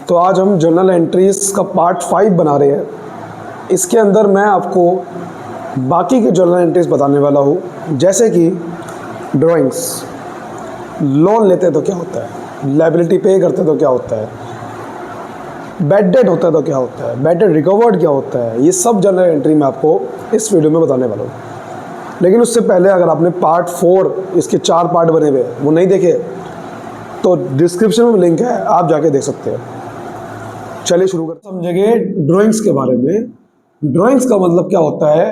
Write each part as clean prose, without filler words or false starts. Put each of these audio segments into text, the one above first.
तो आज हम जर्नल एंट्रीज का पार्ट 5 बना रहे हैं। इसके अंदर मैं आपको बाकी के जर्नल एंट्रीज बताने वाला हूँ, जैसे कि ड्राइंग्स, लोन लेते हैं तो क्या होता है, लायबिलिटी पे करते हैं तो क्या होता है, बैड डेट होता है तो क्या होता है, बैड डेट रिकवर्ड क्या होता है। ये सब जर्नल एंट्री मैं आपको इस वीडियो में बताने वाला हूँ। लेकिन उससे पहले अगर आपने पार्ट 4, इसके 4 पार्ट बने हुए वो नहीं देखे तो डिस्क्रिप्शन में लिंक है, आप जाके देख सकते हैं। चलिए शुरू करते हैं। समझेंगे ड्राइंग्स के बारे में। ड्राइंग्स का मतलब क्या होता है,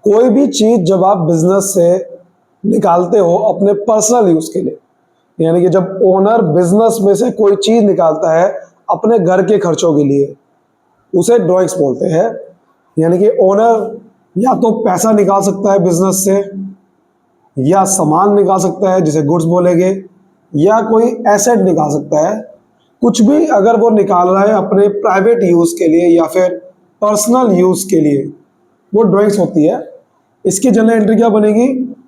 कोई भी चीज़ जब आप बिजनेस से निकालते हो अपने पर्सनल यूज़ के लिए, यानी कि जब ओनर बिजनेस में से कोई चीज़ निकालता है अपने घर के खर्चों के लिए, उसे ड्राइंग्स बोलते हैं। यानी कि ओनर या तो पैसा निकाल सकता है बिजनेस से, या सामान निकाल सकता है जिसे गुड्स बोलेंगे, या कोई एसेट निकाल सकता है। कुछ भी अगर वो निकाल रहा है अपने प्राइवेट यूज़ के लिए या फिर पर्सनल यूज़ के लिए, वो ड्राइंग्स होती है। इसकी जर्नल एंट्री क्या बनेगी,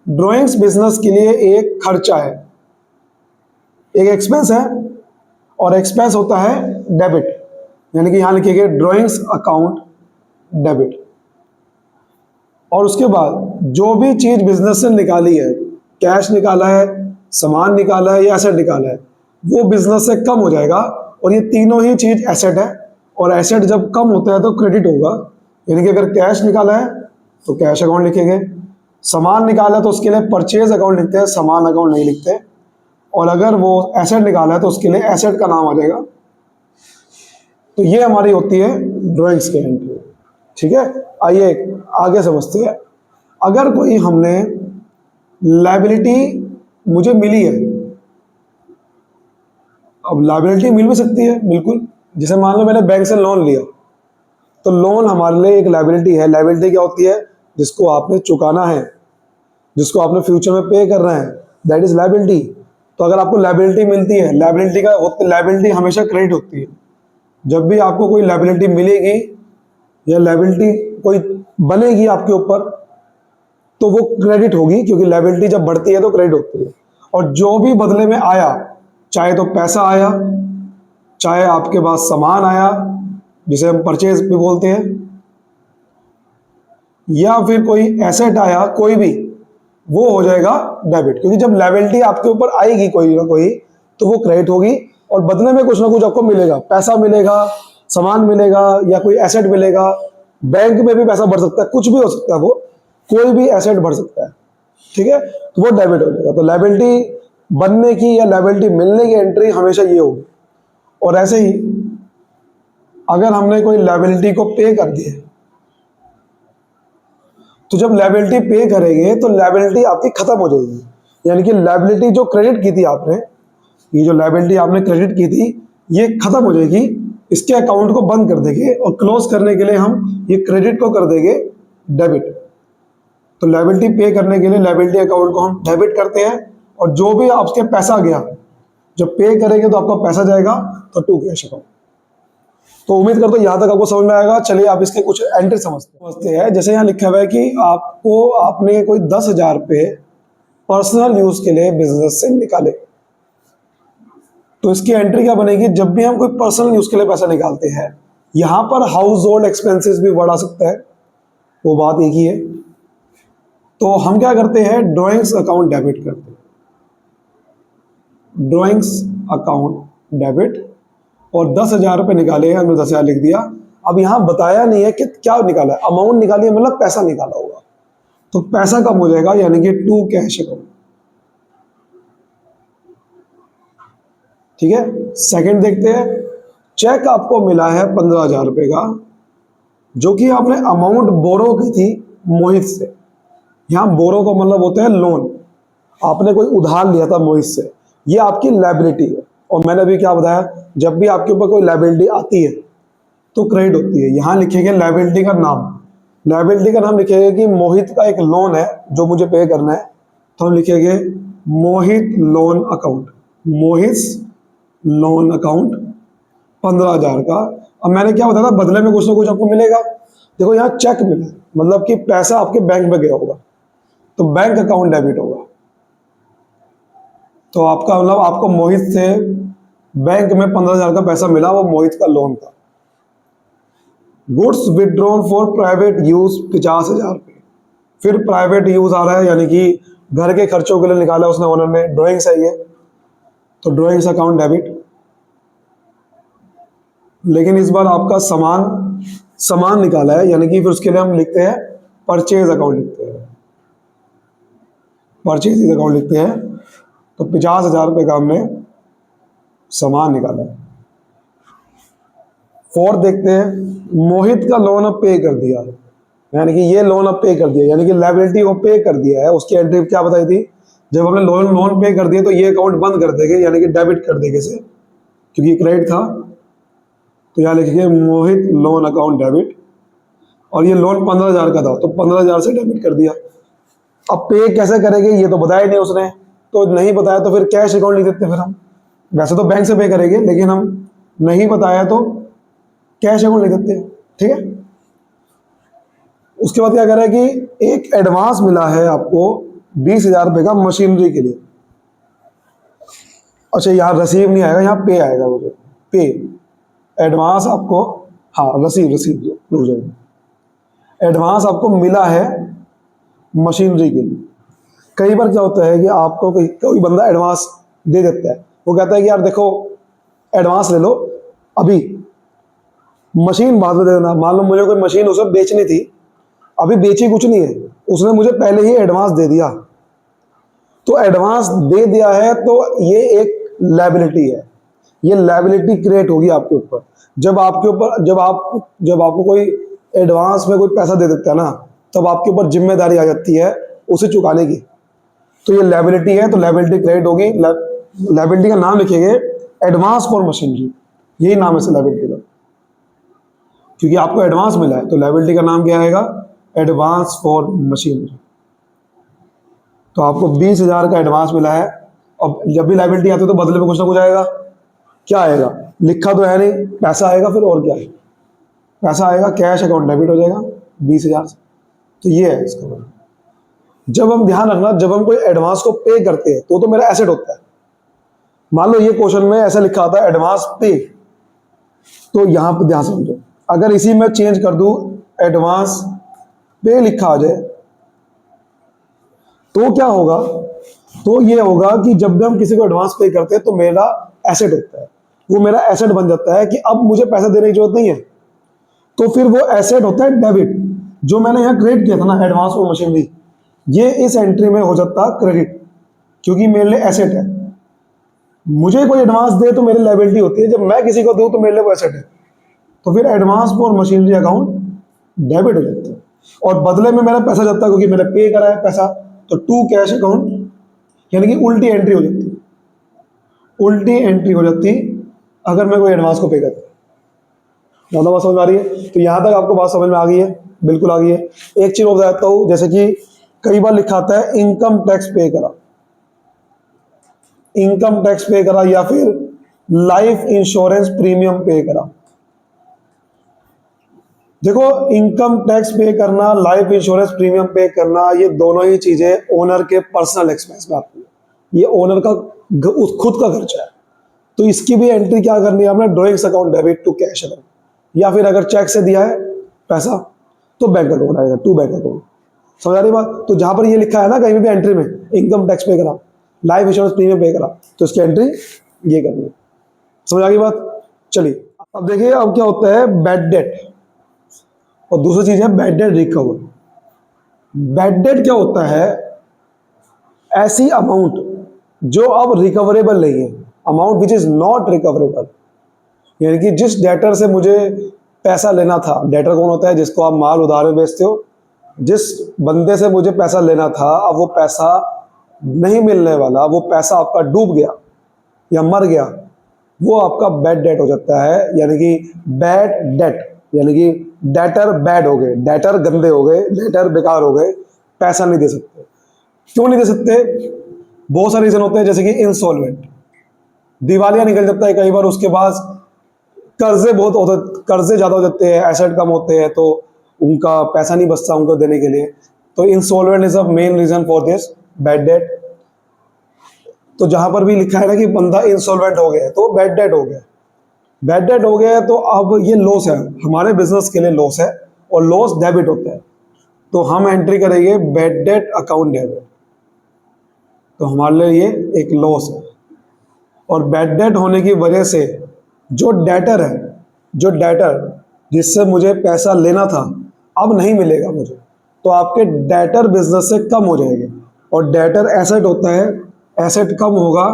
ड्राइंग्स बिजनेस के लिए एक खर्चा है, एक एक्सपेंस है, और एक्सपेंस होता है डेबिट। यानी कि यहाँ लिखेंगे ड्राइंग्स अकाउंट डेबिट। और उसके बाद जो भी चीज़ बिजनेस से निकाली है, कैश निकाला है, सामान निकाला है या एसेट निकाला है, वो बिजनेस से कम हो जाएगा। और ये तीनों ही चीज़ एसेट है, और एसेट जब कम होता है तो क्रेडिट होगा। यानी कि अगर कैश निकाला है तो कैश अकाउंट लिखेंगे, सामान निकाला है तो उसके लिए परचेज अकाउंट लिखते हैं, सामान अकाउंट नहीं लिखते। और अगर वो एसेट निकाला है तो उसके लिए एसेट का नाम आ जाएगा। तो ये हमारी होती है ड्राइंग्स की एंट्री। ठीक है, आइए आगे समझते हैं। अगर कोई हमने लायबिलिटी मुझे मिली है, अब लायबिलिटी मिल भी सकती है बिल्कुल। जैसे मान लो मैंने बैंक से लोन लिया, तो लोन हमारे लिए एक लायबिलिटी है। लायबिलिटी क्या होती है, जिसको आपने चुकाना है, जिसको आपने फ्यूचर में पे कर रहे हैं, दैट इज लायबिलिटी। तो अगर आपको लायबिलिटी मिलती है, लायबिलिटी हमेशा क्रेडिट होती है। जब भी आपको कोई लायबिलिटी मिलेगी या लायबिलिटी कोई बनेगी आपके ऊपर, तो वो क्रेडिट होगी, क्योंकि लायबिलिटी जब बढ़ती है तो क्रेडिट होती है। और जो भी बदले में आया, चाहे तो पैसा आया, चाहे आपके पास सामान आया जिसे हम परचेज भी बोलते हैं, या फिर कोई एसेट आया, कोई भी, वो हो जाएगा डेबिट। क्योंकि जब लायबिलिटी आपके ऊपर आएगी कोई ना कोई, तो वो क्रेडिट होगी और बदले में कुछ ना कुछ आपको मिलेगा। पैसा मिलेगा, सामान मिलेगा, या कोई एसेट मिलेगा। बैंक में भी पैसा बढ़ सकता है, कुछ भी हो सकता है, वो कोई भी एसेट बढ़ सकता है। ठीक है, तो वो डेबिट हो जाएगा। तो लायबिलिटी बनने की या लायबिलिटी मिलने की एंट्री हमेशा ये होगी। और ऐसे ही अगर हमने कोई लायबिलिटी को पे कर दिया, तो जब लायबिलिटी पे करेंगे तो लायबिलिटी आपकी खत्म हो जाएगी। यानी कि लायबिलिटी जो क्रेडिट की थी आपने, ये जो लायबिलिटी आपने क्रेडिट की थी, ये खत्म हो जाएगी। इसके अकाउंट को बंद कर देंगे और क्लोज करने के लिए हम ये क्रेडिट को कर देंगे डेबिट। तो लायबिलिटी पे करने के लिए लायबिलिटी अकाउंट को हम डेबिट करते हैं, और जो भी आपके पैसा गया, जब पे करेंगे तो आपका पैसा जाएगा तो टू कैश अकाउंट। तो उम्मीद करता हूं यहाँ तक आपको समझ में आएगा। चलिए आप इसके कुछ एंट्री समझते हैं। जैसे यहाँ लिखा हुआ है कि आपने कोई 10,000 रुपये पर्सनल यूज के लिए बिजनेस से निकाले, तो इसकी एंट्री क्या बनेगी, जब भी हम कोई पर्सनल यूज के लिए पैसा निकालते हैं, यहां पर हाउस होल्ड एक्सपेंसेस भी बढ़ा सकता है, वो बात एक ही है। तो हम क्या करते हैं, ड्राइंग्स अकाउंट डेबिट करते हैं, ड्राइंग्स अकाउंट डेबिट। और 10,000 रुपये निकाले, हमने 10,000 लिख दिया। अब यहां बताया नहीं है कि क्या निकाला है, अमाउंट निकाली है, मतलब पैसा निकाला होगा, तो पैसा कम हो जाएगा, यानी कि टू कैश अकाउंट। ठीक है, सेकंड देखते हैं। चेक आपको मिला है 15,000 रुपये का, जो कि आपने अमाउंट बोरो की थी मोहित से। यहां बोरो का मतलब होता है लोन, आपने कोई उधार लिया था मोहित से, ये आपकी लायबिलिटी है। और मैंने अभी क्या बताया, जब भी आपके ऊपर कोई लायबिलिटी आती है तो क्रेडिट होती है। यहां लिखेंगे लायबिलिटी का नाम, लायबिलिटी का नाम लिखेंगे कि मोहित का एक लोन है जो मुझे पे करना है, तो हम लिखेंगे मोहित लोन अकाउंट, मोहित लोन अकाउंट 15,000 का। अब मैंने क्या बताया था, बदले में कुछ ना कुछ आपको मिलेगा। देखो यहाँ चेक मिला, मतलब कि पैसा आपके बैंक में गया होगा, तो बैंक अकाउंट डेबिट होगा। तो आपका मतलब आपको मोहित से बैंक में 15,000 का पैसा मिला, वो मोहित का लोन था। Goods withdrawn for private use 50,000 रुपये। फिर प्राइवेट यूज आ रहा है, यानी कि घर के खर्चों के लिए निकाला उसने ओनर ने। ड्रॉइंग्स है ये, तो ड्रॉइंग्स अकाउंट डेबिट। लेकिन इस बार आपका सामान निकाला है, यानी कि फिर उसके लिए हम लिखते हैं परचेज अकाउंट लिखते हैं, परचेज अकाउंट लिखते हैं। तो 50,000 रुपये का हमने सामान निकाला है। फोर्थ देखते हैं, मोहित का लोन अब पे कर दिया, यानी कि ये लोन अब पे कर दिया, यानी कि लायबिलिटी को पे कर दिया है। उसकी एंट्री क्या बताई थी, जब हमने लोन पे कर दिया तो ये अकाउंट बंद कर देंगे, यानी कि डेबिट कर देंगे इसे, क्योंकि क्रेडिट था। तो यहाँ लिखिए मोहित लोन अकाउंट डेबिट, और ये लोन 15,000 का था, तो 15,000 से डेबिट कर दिया। अब पे कैसे करेंगे ये तो बताया नहीं उसने, तो नहीं बताया तो फिर कैश अकाउंट लिख देते। फिर हम वैसे तो बैंक से पे करेंगे, लेकिन हम नहीं बताया तो कैश अकाउंट लिख देते हैं, ठीक है। उसके बाद क्या करें कि एक एडवांस मिला है आपको 20,000 रुपये का मशीनरी के लिए। अच्छा, यहाँ रसीव नहीं आएगा, यहाँ पे आएगा, मुझे पे एडवांस आपको, हाँ रसीव रुक जाएगा। एडवांस आपको मिला है मशीनरी के लिए। कई बार क्या होता है कि आपको कोई बंदा एडवांस दे देता है, वो कहता है कि यार देखो एडवांस ले लो, अभी मशीन बाद में दे देना। मान लो मुझे कोई मशीन उसे बेचनी थी, अभी बेची कुछ नहीं है, उसने मुझे पहले ही एडवांस दे दिया, तो एडवांस दे दिया है तो ये एक लायबिलिटी है, ये लायबिलिटी क्रिएट होगी आपके ऊपर। जब आपको कोई एडवांस में कोई पैसा दे देता है ना, तब आपके ऊपर जिम्मेदारी आ जाती है उसे चुकाने की। तो ये लायबिलिटी है, तो लायबिलिटी क्रिएट होगी। लायबिलिटी का नाम लिखेंगे एडवांस फॉर मशीनरी, यही नाम है लायबिलिटी का, क्योंकि आपको एडवांस मिला है। तो लायबिलिटी का नाम क्या आएगा, एडवांस फॉर मशीनरी। तो आपको 20,000 का एडवांस मिला है, और जब भी लायबिलिटी आती है तो बदले में कुछ ना कुछ आएगा। क्या आएगा, लिखा तो है नहीं, पैसा आएगा। फिर और क्या है, पैसा आएगा, कैश अकाउंट डेबिट हो जाएगा 20,000 से। तो ये है इसका मतलब। जब हम ध्यान रखना, जब हम कोई एडवांस को पे करते हैं तो मेरा एसेट होता है। मान लो ये क्वेश्चन में ऐसा लिखा था एडवांस पे, तो यहां पर ध्यान समझो, अगर इसी में चेंज कर दूं एडवांस पे लिखा आ जाए, तो क्या होगा, तो ये होगा कि जब भी हम किसी को एडवांस पे करते हैं तो मेरा एसेट होता है, वो मेरा एसेट बन जाता है कि अब मुझे पैसा देने की जरूरत नहीं है। तो फिर वो एसेट होता है डेबिट। जो मैंने यहाँ क्रेडिट किया था ना एडवांस फॉर मशीनरी, ये इस एंट्री में हो जाता है क्रेडिट, क्योंकि मेरे लिए एसेट है। मुझे कोई एडवांस दे तो मेरी लायबिलिटी होती है, जब मैं किसी को दूं तो मेरे लिए वो एसेट है। तो फिर advance for machinery account debit हो जाता है, और बदले में मेरा पैसा जाता है क्योंकि मैंने पे करा है पैसा। तो टू कैश अकाउंट, यानी कि उल्टी एंट्री हो जाती है, उल्टी एंट्री हो जाती अगर मैं कोई एडवांस को पे करता। ज़्यादा बात समझ आ रही है? तो यहाँ तक आपको बात समझ में आ गई है, बिल्कुल आ गई है। एक चीज और बताता हूँ, जैसे कि कई बार लिखा आता है इनकम टैक्स पे करा, इनकम टैक्स पे करा, या फिर लाइफ इंश्योरेंस प्रीमियम पे करा। देखो, इनकम टैक्स पे करना, लाइफ इंश्योरेंस प्रीमियम पे करना, ये दोनों ही चीजें ओनर के पर्सनल एक्सपेंस में आती है। ये ओनर का खुद का खर्चा है। तो इसकी भी एंट्री क्या करनी है हमने, drawings account debit to cash account, या फिर अगर चेक से दिया है पैसा तो बैंक अकाउंट आएगा, टू बैंक अकाउंट। समझ आ रही बात? तो जहां पर ये लिखा है ना कहीं भी एंट्री में इनकम टैक्स पे करा, लाइफ इंश्योरेंस प्रीमियम पे करा, तो इसकी एंट्री ये करनी है। समझ आ गई बात? चलिए अब देखिए, अब क्या होता है बैड डेट, और दूसरी चीज है bad debt recover. Bad debt क्या होता है, ऐसी अमाउंट जो अब रिकवरेबल नहीं है, amount which is not recoverable, यानी कि जिस डेटर से मुझे पैसा लेना था, डेटर कौन होता है, जिसको आप माल उधार में बेचते हो, जिस बंदे से मुझे पैसा लेना था, अब वो पैसा नहीं मिलने वाला, वो पैसा आपका डूब गया या मर गया, वो आपका बैड डेट हो जाता है। यानी कि बैड डेट, यानी कि डेटर बैड हो गए, डेटर गंदे हो गए, डेटर बेकार हो गए, पैसा नहीं दे सकते। क्यों नहीं दे सकते? बहुत सारे रीजन होते हैं, जैसे कि इंसॉल्वेंट, दिवालिया निकल जाता है कई बार, उसके बाद कर्जे बहुत होते, कर्जे ज्यादा हो जाते हैं, एसेट कम होते हैं, तो उनका पैसा नहीं बचता उनको देने के लिए। तो insolvent is a main reason for this bad debt. तो जहाँ पर भी लिखा है ना कि बंदा इंसॉल्वेंट हो गया है तो बैड डेट हो गया। बैड डेट हो गया है तो अब ये लॉस है, हमारे बिजनेस के लिए लॉस है, और लॉस डेबिट होता है। तो हम एंट्री करेंगे बैड डेट अकाउंट डेबिट, तो हमारे लिए ये एक लॉस है। और बैड डेट होने की वजह से जो डेटर है, जो डेटर जिससे मुझे पैसा लेना था अब नहीं मिलेगा मुझे, तो आपके डेटर बिजनेस से कम हो जाएंगे। और डेटर एसेट होता है, एसेट कम होगा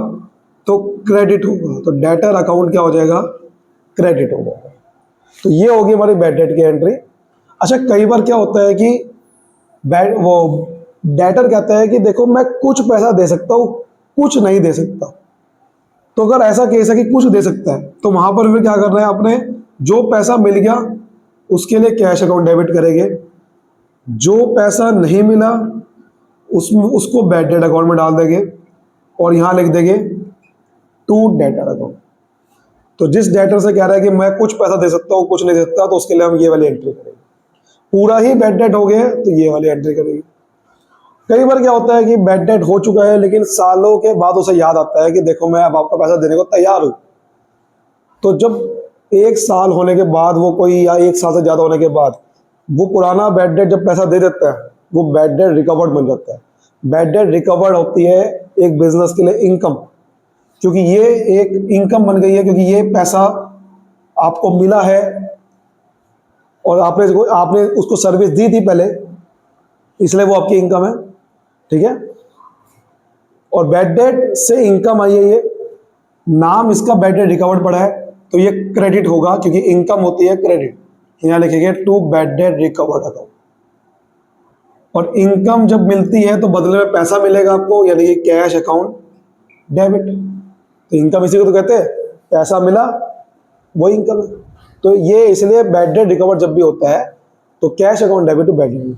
तो क्रेडिट होगा, तो डेटर अकाउंट क्या हो जाएगा, क्रेडिट हो जाएगा। तो ये होगी हमारी बैड डेट की एंट्री। अच्छा, कई बार क्या होता है कि वो डेटर कहता है कि देखो मैं कुछ पैसा दे सकता हूँ, कुछ नहीं दे सकता। तो अगर ऐसा केस है कि कुछ दे सकता है तो वहां पर फिर क्या करना है, अपने जो पैसा मिल गया उसके लिए कैश अकाउंट डेबिट करेंगे, जो पैसा नहीं मिला उसको बैड डेट अकाउंट में डाल देंगे और यहाँ लिख देंगे टू डेटर अकाउंट। तो जिस डेटर से कह रहा है कि मैं कुछ पैसा दे सकता हूँ कुछ नहीं दे सकता, तो उसके लिए हम ये वाली एंट्री करेंगे। पूरा ही बैड डेट हो गया तो ये वाली एंट्री करेंगे। कई बार क्या होता है कि बैड डेट हो चुका है लेकिन सालों के बाद उसे याद आता है कि देखो मैं अब आपका पैसा देने को तैयार हूं। तो जब 1 साल होने के बाद वो कोई, या 1 साल से ज्यादा होने के बाद वो पुराना बैड डेट जब पैसा दे देता है वो बैड डेट रिकवर्ड बन जाता है। बैड डेट रिकवर्ड होती है एक बिजनेस के लिए इनकम, क्योंकि ये एक इनकम बन गई है, क्योंकि ये पैसा आपको मिला है और आपने उसको सर्विस दी थी पहले, इसलिए वो आपकी इनकम है। ठीक है, और बैड डेट से इनकम आई है, ये नाम इसका बैड डेट रिकवर्ड पड़ा है तो ये क्रेडिट होगा, क्योंकि इनकम होती है क्रेडिट। यहां लिखेंगे to bad debt recovered account. और इनकम जब मिलती है तो बदले में पैसा मिलेगा आपको, यानी कि कैश अकाउंट डेबिट। तो इनकम इसी को तो कहते हैं, पैसा मिला वो इनकम है। तो ये इसलिए बैड डेट रिकवर्ड जब भी होता है तो cash account debit to bad debt,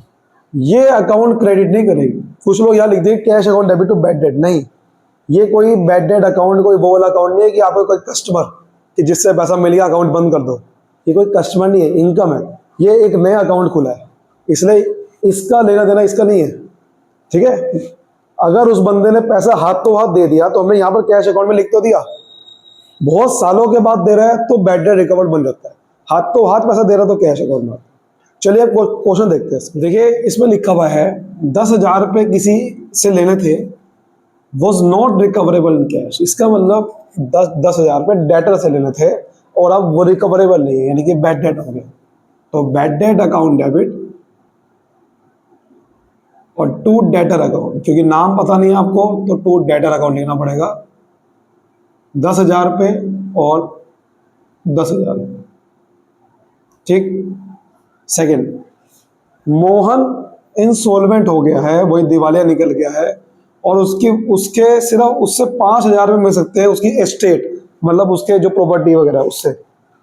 ये अकाउंट क्रेडिट नहीं करेगी। कुछ लोग यहाँ लिख देंगे cash account debit to bad debt, नहीं, ये कोई बैड डेट अकाउंट कोई वो वाला अकाउंट नहीं है कि आपको कोई कस्टमर कि जिससे पैसा मिल गया अकाउंट बंद कर दो। ये कोई कस्टमर नहीं है, इनकम है। ये एक नया अकाउंट खुला है, इसलिए इसका लेना देना इसका नहीं है। ठीक है, अगर उस बंदे ने पैसा हाथों हाथ दे दिया तो हमने यहाँ पर कैश अकाउंट में लिख तो दिया, बहुत सालों के बाद दे रहा है तो बैड डेट रिकवर्ड बन जाता है। हाथों हाथ पैसा दे रहा तो कैश अकाउंट में। चलिए अब क्वेश्चन देखते हैं। देखिए इसमें लिखा हुआ है 10,000 रुपये किसी से लेने थे, was not recoverable in cash. इसका मतलब 10,000 रुपये डेटर से लेने थे और अब वो रिकवरेबल नहीं है, यानी कि बैड डेट हो गया। तो बैड डेट अकाउंट डेबिट और टू डेटर अकाउंट, क्योंकि नाम पता नहीं है आपको तो टू डेटर अकाउंट लिखना पड़ेगा। 10,000 रुपये और 10,000 रुपये। ठीक, सेकंड, मोहन इंसॉल्वेंट हो गया है, वही दिवालिया निकल गया है और उसके सिर्फ उससे 5,000 रुपये मिल सकते हैं, उसकी एस्टेट मतलब उसके जो प्रॉपर्टी वगैरह उससे,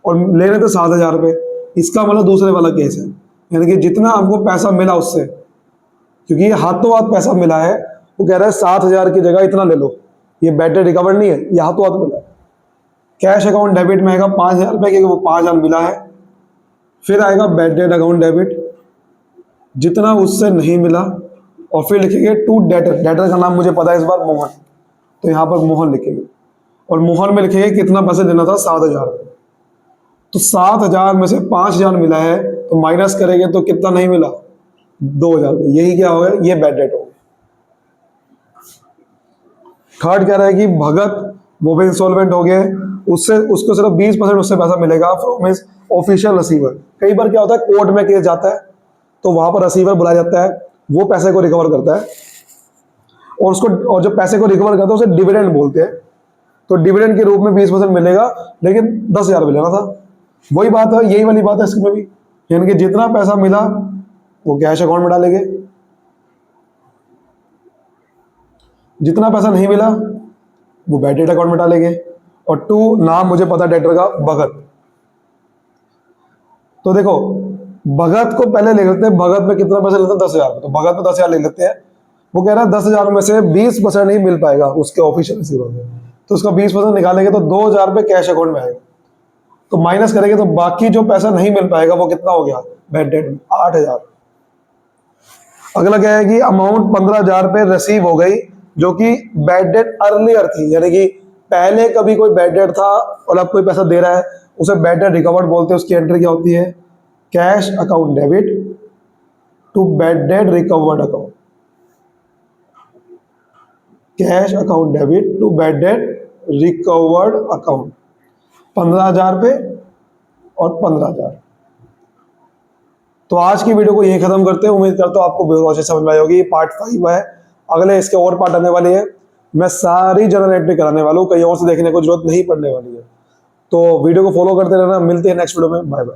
और लेने थे 7,000 रुपये। इसका मतलब दूसरे वाला केस है, यानी कि जितना आपको पैसा मिला उससे, क्योंकि ये हाथों हाथ पैसा मिला है, वो कह रहा है 7,000 की जगह इतना ले लो, ये बैड डेट रिकवर नहीं है, ये हाथों हाथ मिला है। कैश अकाउंट डेबिट में आएगा 5,000 रुपये, क्योंकि वो 5,000 मिला है। फिर आएगा बैड डेट अकाउंट डेबिट, जितना उससे नहीं मिला, और फिर लिखेंगे टू डेटर। डेटर का नाम मुझे पता है इस बार, मोहन, तो यहाँ पर मोहन लिखेंगे और मोहन में लिखेंगे कितना पैसे देना था, 7,000 रुपये। तो 7,000 में से 5,000 मिला है तो माइनस करेंगे तो कितना नहीं मिला, 2,000 रुपये। यही क्या हो गया, ये बैड डेट हो गया। थर्ड कह रहा है कि भगत वो भी इंसॉल्वेंट हो गया, उसको सिर्फ 20% उससे पैसा मिलेगा फ्रॉम हिज ऑफिशियल रिसीवर। कई बार क्या होता है कोर्ट में केस जाता है तो वहां पर रिसीवर बुलाया जाता है, वो पैसे को रिकवर करता है और जब पैसे को रिकवर करता है उसे डिविडेंड बोलते हैं। तो डिविडेंड के रूप में 20% मिलेगा, लेकिन 10,000 रुपये लेना था। वही बात है, यही वाली बात है इसमें भी, यानी कि जितना पैसा मिला वो कैश अकाउंट में डालेंगे, जितना पैसा नहीं मिला वो बैड डेट अकाउंट में डालेंगे। और टू, नाम मुझे पता डेटर का, भगत। तो देखो भगत को पहले ले लेते हैं, भगत में कितना पैसा लेते हैं, 10,000। तो भगत में 10,000 ले लेते हैं। वो कह रहा है 10,000 में से 20% नहीं मिल पाएगा उसके ऑफिशियल रिसीवर में, तो उसका 20% निकालेंगे तो 2,000 रुपये कैश अकाउंट में आएगा। तो माइनस करेंगे तो बाकी जो पैसा नहीं मिल पाएगा वो कितना हो गया बैड डेट में, 8,000। अगला क्या है कि अमाउंट 15,000 रुपये रिसीव हो गई जो कि बैड डेट अर्लियर थी, यानी कि पहले कभी कोई बैड डेट था और अब कोई पैसा दे रहा है, उसे बैड डेट रिकवर्ड बोलते हैं। उसकी एंट्री क्या होती है? Cash account debit to bad debt recovered account, cash account debit to bad debt recovered account. 15,000 पे और 15,000। तो आज की वीडियो को यही खत्म करते हैं। उम्मीद करता हूँ आपको बहुत अच्छे समझ में आई होगी। पार्ट 5 है, अगले इसके और पार्ट आने वाले हैं। मैं सारी जर्नल एंट्री कराने वाला हूँ, कहीं और से देखने को जरूरत नहीं पड़ने वाली है। तो वीडियो को फॉलो करते रहना। मिलते हैं नेक्स्ट वीडियो में। Bye bye.